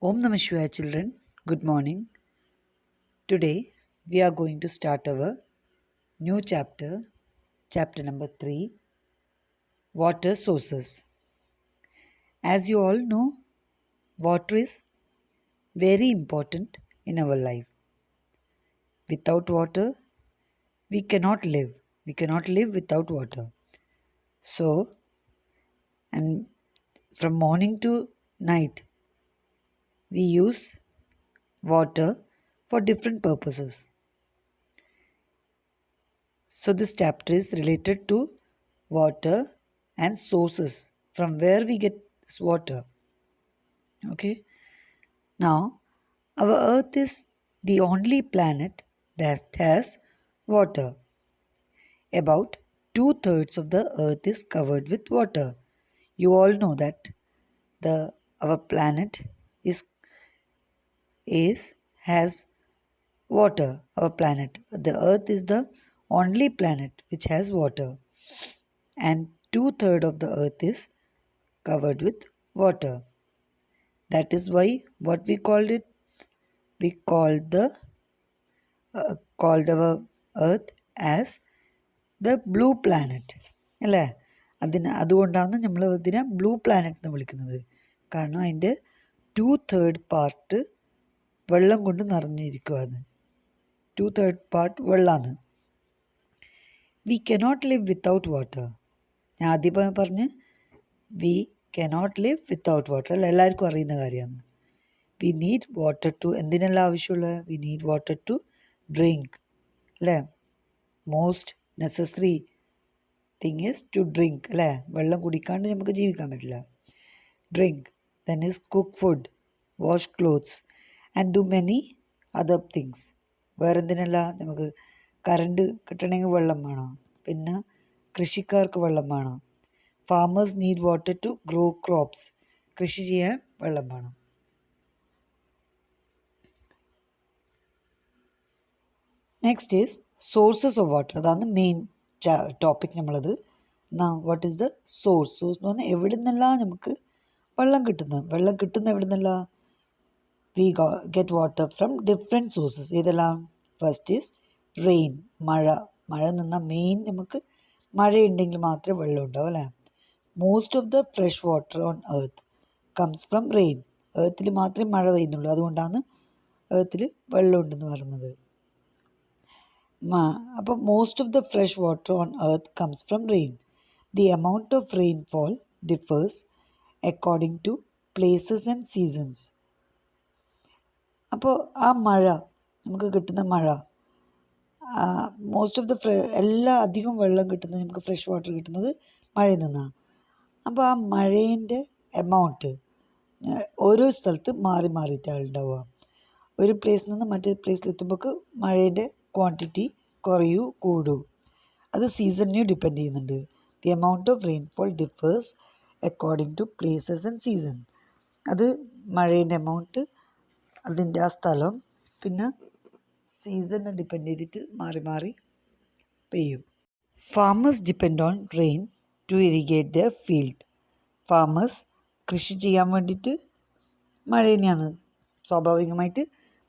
Om Namah Shivaya children, good morning. Today we are going to start our new chapter, chapter number 3, Water Sources. As you all know, water is very important in our life. Without water, we cannot live. We cannot live without water. So, and from morning to night, we use water for different purposes. So this chapter is related to water and sources from where we get this water. Okay. Now, our Earth is the only planet that has water. About 2/3 of the Earth is covered with water. You all know that our planet is has water. Our planet, the Earth, is the only planet which has water, and 2/3 of the Earth is covered with water. That is why what we called it, we called our Earth as the blue planet. അല്ലേ? അതുകൊണ്ടാണ് നമ്മൾ ഇതിനെ blue planet എന്ന് വിളിക്കുന്നത്. കാരണം അതിൻ്റെ 2/3 part വെള്ളം കൊണ്ട് നിറഞ്ഞിരിക്കുകയാണ്. 2/3 പാർട്ട് വെള്ളമാണ്. We cannot live without water. ഞാൻ ആദ്യം പറഞ്ഞ് we cannot live without water. അല്ല, എല്ലാവർക്കും അറിയുന്ന കാര്യമാണ്. വി നീഡ് വാട്ടർ ടു, എന്തിനെല്ലാം ആവശ്യമുള്ള, we need water to drink. അല്ലേ? Most necessary thing is to drink. അല്ലേ? വെള്ളം കുടിക്കാണ്ട് നമുക്ക് ജീവിക്കാൻ പറ്റില്ല. Drink, then is cook food, wash clothes and do many other things. വേറെന്തിനല്ല, നമുക്ക് കറണ്ട് കിട്ടണമെങ്കിൽ വെള്ളം വേണം. പിന്നെ കൃഷിക്കാർക്ക് വെള്ളം വേണം. Farmers need water to grow crops. കൃഷി ചെയ്യാൻ വെള്ളം വേണം. Next is sources of water. അതാണ് മെയിൻ ടോപ്പിക് നമ്മളത്. What is the source? Source എന്ന് പറഞ്ഞാൽ എവിടെ നിന്നെല്ലാം നമുക്ക് വെള്ളം കിട്ടുന്ന എവിടെ നിന്നല്ല? We get water from different sources. ഏതെല്ലാം? ഫസ്റ്റ് ഈസ് റെയിൻ, മഴ നിന്നാൽ മെയിൻ നമുക്ക് മഴയുണ്ടെങ്കിൽ മാത്രമേ വെള്ളം ഉണ്ടാവും. അല്ലേ? Most of the fresh water on earth comes from rain. എർത്തിൽ മാത്രമേ മഴ പെയ്യുന്നുള്ളൂ, അതുകൊണ്ടാണ് എർത്തിൽ വെള്ളം ഉണ്ടെന്ന് പറയുന്നത്. അപ്പോൾ most of the fresh water on earth comes from rain. The amount of rainfall differs according to places and seasons. അപ്പോൾ ആ മഴ, നമുക്ക് കിട്ടുന്ന മഴ, മോസ്റ്റ് ഓഫ് ദ അധികം വെള്ളം കിട്ടുന്നത്, നമുക്ക് ഫ്രഷ് വാട്ടർ കിട്ടുന്നത് മഴയിൽ നിന്നാണ്. അപ്പോൾ ആ മഴേൻ്റെ എമൗണ്ട് ഓരോ സ്ഥലത്ത് മാറിയിട്ടാണ് ഉണ്ടാവുക. ഒരു പ്ലേസിൽ നിന്ന് മറ്റേ പ്ലേസിലെത്തുമ്പോൾ മഴേൻ്റെ ക്വാണ്ടിറ്റി കുറയൂ കൂടൂ. അത് സീസണിനെ ഡിപ്പെൻഡ് ചെയ്യുന്നുണ്ട്. The amount of rainfall differs according to places and season. അത് മഴേൻ്റെ എമൗണ്ട്, അതിൻ്റെ ആ സ്ഥലം, പിന്നെ സീസണിനെ ഡിപ്പെൻഡ് ചെയ്തിട്ട് മാറി പെയ്യും. Farmers depend on rain to irrigate the field. Farmers കൃഷി ചെയ്യാൻ വേണ്ടിയിട്ട് മഴേനെയാണ്, സ്വാഭാവികമായിട്ട്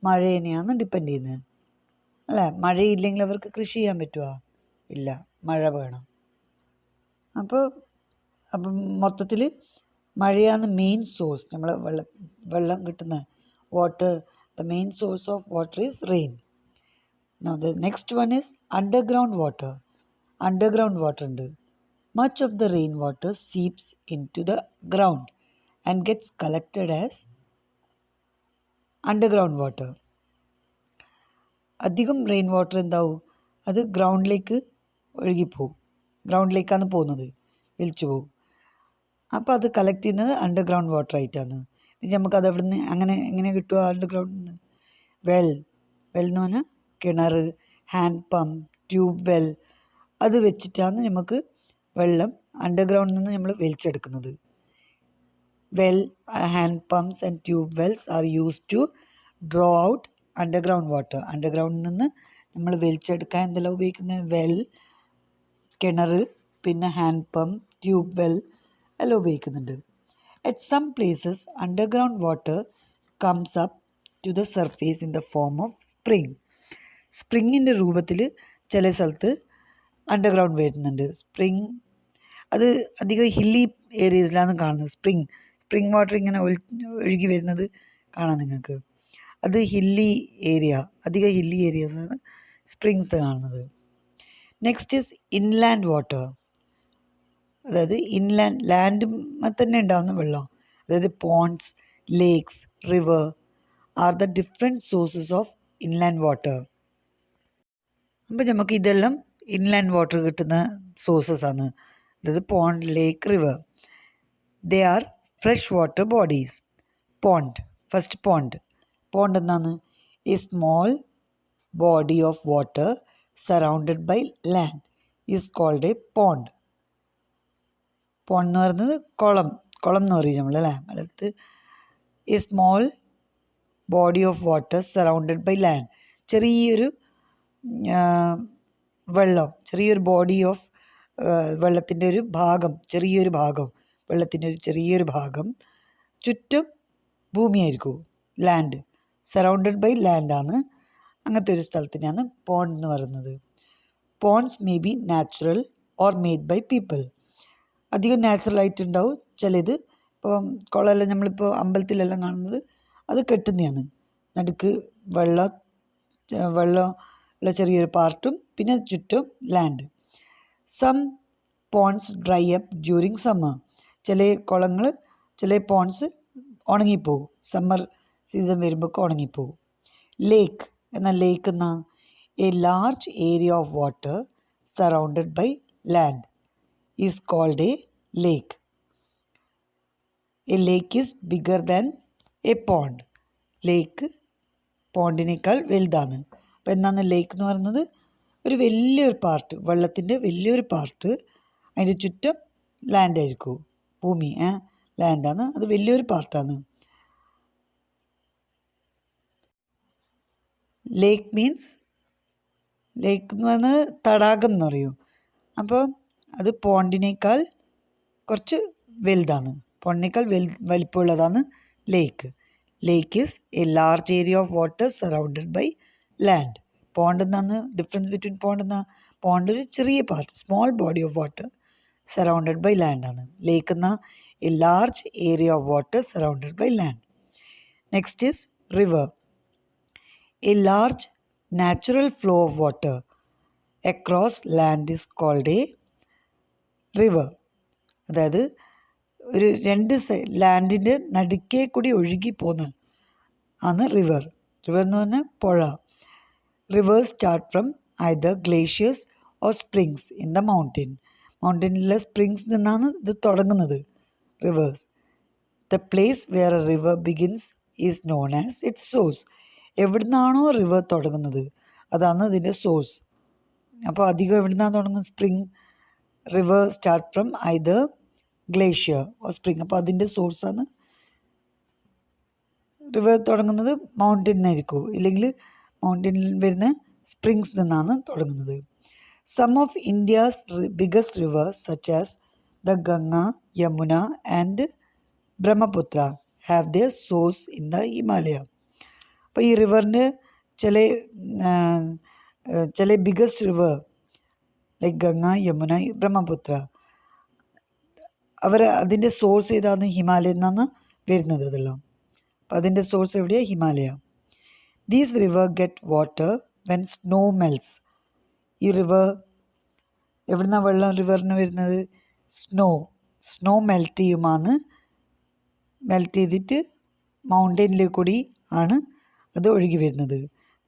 മഴേനെയാണ് ഡിപ്പെൻഡ് ചെയ്യുന്നത്. അല്ലേ? മഴയില്ലെങ്കിൽ അവർക്ക് കൃഷി ചെയ്യാൻ പറ്റുമോ? ഇല്ല, മഴ വേണം. അപ്പം മൊത്തത്തിൽ മഴയാണ് മെയിൻ സോഴ്സ്. നമ്മൾ വെള്ളം കിട്ടുന്ന water, the main source of water is rain. Now the next one is underground water. Underground water ഉണ്ട്. Much of the rainwater seeps into the ground and gets collected as underground water. അധികം rain water എന്താവും? അത് ഗ്രൗണ്ടിലേക്ക് ഒഴുകിപ്പോവും. ഗ്രൗണ്ടിലേക്കാണ് പോകുന്നത്, വലിച്ചു പോവും. അപ്പോൾ അത് collect ചെയ്യുന്നത് അണ്ടർഗ്രൗണ്ട് വാട്ടർ ആയിട്ടാണ്. നമുക്കത് അവിടെ നിന്ന് എങ്ങനെ കിട്ടുക? അണ്ടർഗ്രൗണ്ടിൽ നിന്ന് വെൽ എന്ന് പറഞ്ഞാൽ കിണർ, ഹാൻഡ് പമ്പ്, ട്യൂബ് വെൽ, അത് വെച്ചിട്ടാണ് നമുക്ക് വെള്ളം അണ്ടർഗ്രൗണ്ടിൽ നിന്ന് നമ്മൾ വലിച്ചെടുക്കുന്നത്. Well, hand pumps and tube wells are use to draw out underground water. അണ്ടർഗ്രൗണ്ടിൽ നിന്ന് നമ്മൾ വലിച്ചെടുക്കാൻ എന്തെല്ലാം ഉപയോഗിക്കുന്നത്? വെൽ, കിണർ, പിന്നെ ഹാൻഡ് പമ്പ്, ട്യൂബ് വെൽ എല്ലാം ഉപയോഗിക്കുന്നുണ്ട്. At some places underground water comes up to the surface in the form of spring. സ്പ്രിങ്ങിൻ്റെ രൂപത്തിൽ ചില സ്ഥലത്ത് അണ്ടർഗ്രൗണ്ട് വരുന്നുണ്ട്. സ്പ്രിങ് അത് അധികം ഹില്ലി ഏരിയസിലാണ് കാണുന്നത്. സ്പ്രിങ് വാട്ടർ ഇങ്ങനെ ഒഴുകി വരുന്നത് കാണാം നിങ്ങൾക്ക്. അത് അധികം ഹില്ലി ഏരിയാസാണ് സ്പ്രിങ്സ് കാണുന്നത്. Next is inland water. അതായത് ലാൻഡ് തന്നെ ഉണ്ടാകുന്ന വെള്ളം, അതായത് ponds, lakes, river are the different sources of inland water. അപ്പോൾ നമുക്ക് ഇതെല്ലാം ഇൻലാൻഡ് വാട്ടർ കിട്ടുന്ന സോഴ്സസ് ആണ്. അതായത് pond, lake, river. They are fresh water bodies. First pond എന്നാണ്? A small body of water surrounded by land is called a pond. Pond എന്ന് പറയുന്നത് കുളം എന്ന് പറയും നമ്മൾ അല്ലേ മലയാളത്തിൽ. A small body of water surrounded by land. ചെറിയൊരു ബോഡി ഓഫ് വെള്ളത്തിൻ്റെ ഒരു ഭാഗം, വെള്ളത്തിൻ്റെ ഒരു ചെറിയൊരു ഭാഗം ചുറ്റും ഭൂമിയായിരിക്കും. ലാൻഡ് സറൗണ്ടഡ് ബൈ ലാൻഡാണ്. അങ്ങനത്തെ ഒരു സ്ഥലത്തിനാണ് പോണ്ട് എന്ന് പറയുന്നത്. Ponds may be natural or made by people. അധികം നാച്ചുറലായിട്ടുണ്ടാവും. ചിലത് ഇപ്പോൾ കുളമെല്ലാം നമ്മളിപ്പോൾ അമ്പലത്തിലെല്ലാം കാണുന്നത് അത് കെട്ടുന്നതാണ്. നടുക്ക് വെള്ളമുള്ള ചെറിയൊരു പാർട്ടും പിന്നെ ചുറ്റും land. Some ponds dry up during summer. ചില പോണ്ട്സ് ഉണങ്ങിപ്പോവും. സമ്മർ സീസൺ വരുമ്പോൾ ഉണങ്ങിപ്പോവും. ലേക്ക് എന്നാ a large area of water surrounded by land is called a lake. A lake is bigger than a pond. Lake പോണ്ടിനേക്കാൾ വലുതാണ്. അപ്പോൾ എന്താണ് ലേക്ക് എന്ന് പറയുന്നത്? ഒരു വലിയൊരു പാർട്ട്, വെള്ളത്തിൻ്റെ വലിയൊരു പാർട്ട്, അതിൻ്റെ ചുറ്റും ലാൻഡായിരിക്കും. ഭൂമി ലാൻഡാണ്, അത് വലിയൊരു പാർട്ടാണ്. ലേക്ക് എന്ന് പറയുന്നത് തടാകം എന്ന് പറയും. അപ്പോൾ അത് പോണ്ടിനേക്കാൾ കുറച്ച് വലുതാണ്. പോണ്ടിനേക്കാൾ വലിപ്പമുള്ളതാണ് lake. Lake is a large area of water surrounded by land. Pond എന്നാണ് ഡിഫറൻസ് ബിറ്റ്വീൻ പോണ്ട് ഒരു ചെറിയ part, small body of water surrounded by ലാൻഡാണ്. ലേക്ക് എന്ന a large area of water surrounded by land. Next is river. A large natural flow of water across land is called a river. അതായത് ഒരു ലാൻഡിൻ്റെ നടുക്കേ കൂടി ഒഴുകി പോകുന്ന ആണ് river എന്ന് പറഞ്ഞാൽ പുഴ. Rivers start from either glaciers or springs in the മൗണ്ടനിലെ സ്പ്രിങ്സ് നിന്നാണ് ഇത് തുടങ്ങുന്നത്. Rivers. The place where a river begins is known as its source. എവിടുന്നാണോ റിവർ തുടങ്ങുന്നത് അതാണ് ഇതിൻ്റെ സോഴ്സ്. അപ്പോൾ അധികം എവിടുന്നാണ് തുടങ്ങുന്നത്? River start from either glacier or spring. അപ്പോൾ അതിൻ്റെ സോഴ്സാണ്. റിവർ തുടങ്ങുന്നത് മൗണ്ടനിലായിരിക്കും, ഇല്ലെങ്കിൽ മൗണ്ടനിൽ വരുന്ന സ്പ്രിങ്സ് നിന്നാണ് തുടങ്ങുന്നത്. Some of India's biggest rivers such as the Ganga, Yamuna and Brahmaputra have their source in the Himalaya. അപ്പോൾ ഈ റിവറിൻ്റെ ചില biggest river like Ganga, Yamuna, Brahmaputra, അതിൻ്റെ സോഴ്സ് ഏതാണ്? ഹിമാലയിൽ നിന്നാണ് വരുന്നത് അതെല്ലാം. അപ്പോൾ അതിൻ്റെ സോഴ്സ് എവിടെയാണ്? Himalaya. These river get water when snow melts. ഈ റിവർ എവിടുന്ന വെള്ളം റിവറിന് വരുന്നത്? സ്നോ മെൽറ്റ് ചെയ്തിട്ട് മൗണ്ടനിലേക്ക് കൂടി ആണ് അത് ഒഴുകി വരുന്നത്.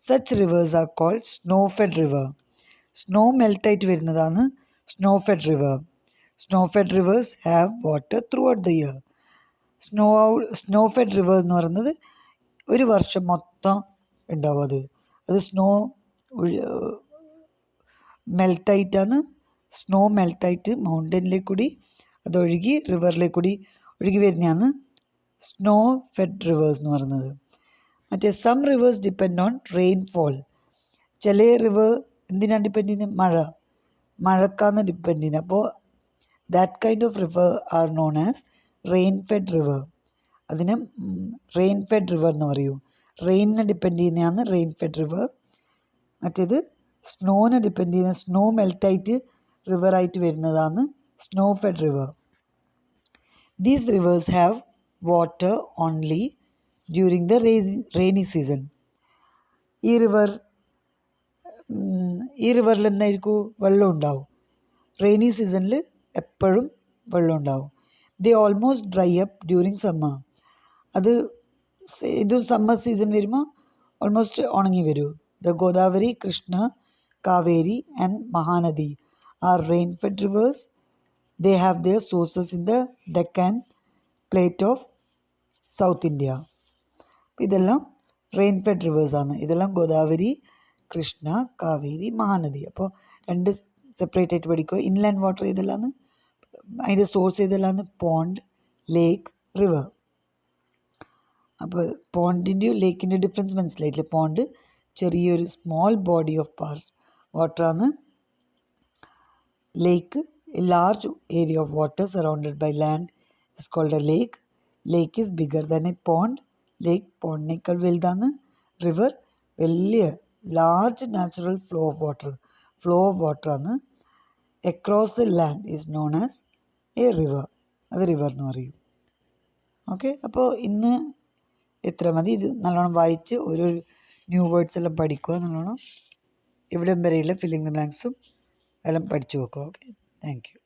Such rivers are called snow fed river. Snow മെൽറ്റായിട്ട് വരുന്നതാണ് snow fed river. Snow fed rivers have water throughout the year. Snow fed river എന്ന് പറയുന്നത് ഒരു വർഷം മൊത്തം ഉണ്ടാവും. അത് സ്നോ മെൽറ്റായിട്ട് മൗണ്ടനിലേക്ക് കൂടി അതൊഴുകി റിവറിലേക്ക് കൂടി ഒഴുകി വരുന്നതാണ് സ്നോ ഫെഡ് റിവേഴ്സ് എന്ന് പറയുന്നത്. മറ്റേ some rivers depend on rainfall. ചില റിവർ എന്തിനാണ് ഡിപ്പെൻഡ് ചെയ്യുന്നത്? മഴക്കാണ് ഡിപ്പെൻഡ് ചെയ്യുന്നത്. അപ്പോൾ that kind of river are known as rain fed river. അതിനെ റെയിൻ ഫെഡ് റിവർ എന്ന് പറയൂ. റെയിനിനെ ഡിപ്പെൻഡ് ചെയ്യുന്നതാണ് റെയിൻ ഫെഡ് റിവർ. മറ്റേത് സ്നോനെ ഡിപ്പെൻഡ് ചെയ്യുന്ന സ്നോ മെൽറ്റായിട്ട് റിവറായിട്ട് വരുന്നതാണ് snow fed river. These rivers have water only during the rainy season. ഈ റിവറിൽ എന്തായിരിക്കും? വെള്ളം ഉണ്ടാവും. റെയിനി സീസണിൽ എപ്പോഴും വെള്ളം ഉണ്ടാവും. They almost dry up during summer. അത് ഇത് സമ്മർ സീസൺ വരുമ്പോൾ ഓൾമോസ്റ്റ് ഉണങ്ങി വരും. The Godavari, Krishna, Kaveri and Mahanadi are rain fed rivers. They have their sources in the Deccan Plate of South India. ഇതെല്ലാം റെയിൻ ഫെഡ് റിവേഴ്സാണ്. ഇതെല്ലാം ഗോദാവരി, കൃഷ്ണ, കാവേരി, മഹാനദി. അപ്പോൾ രണ്ട് സെപ്പറേറ്റ് ആയിട്ട് പഠിക്കുക. ഇൻലാൻഡ് വാട്ടർ ഇതെല്ലാമാണ്, അതിൻ്റെ സോഴ്സ് ഇതെല്ലാമാണ് പോണ്ട്, ലേക്ക്, റിവർ. അപ്പോൾ പോണ്ടിൻ്റെയും ലേക്കിൻ്റെ ഡിഫറൻസ് മനസ്സിലായിട്ടില്ലേ? പോണ്ട് ചെറിയൊരു സ്മോൾ ബോഡി ഓഫ് വാട്ടറാണ്. Lake a large area of water surrounded by land is called a lake. Lake is bigger than a pond. Lake പോണ്ടിനേക്കാൾ വലുതാണ്. റിവർ വലിയ large natural flow of water ആണ്. Across the land is known as a river. അത് river എന്ന് പറയും. Okay, അപ്പോൾ ഇന്ന് ഇത്ര മതി. ഇത് നല്ലോണം വായിച്ച് ഓരോ ന്യൂ വേർഡ്സ് എല്ലാം പഠിക്കുക നല്ലോണം. ഇവിടം വരെയുള്ള ഫില്ലിംഗ് ദ ബ്ലാങ്ക്സും എല്ലാം പഠിച്ചു വെക്കുക. Okay, thank you.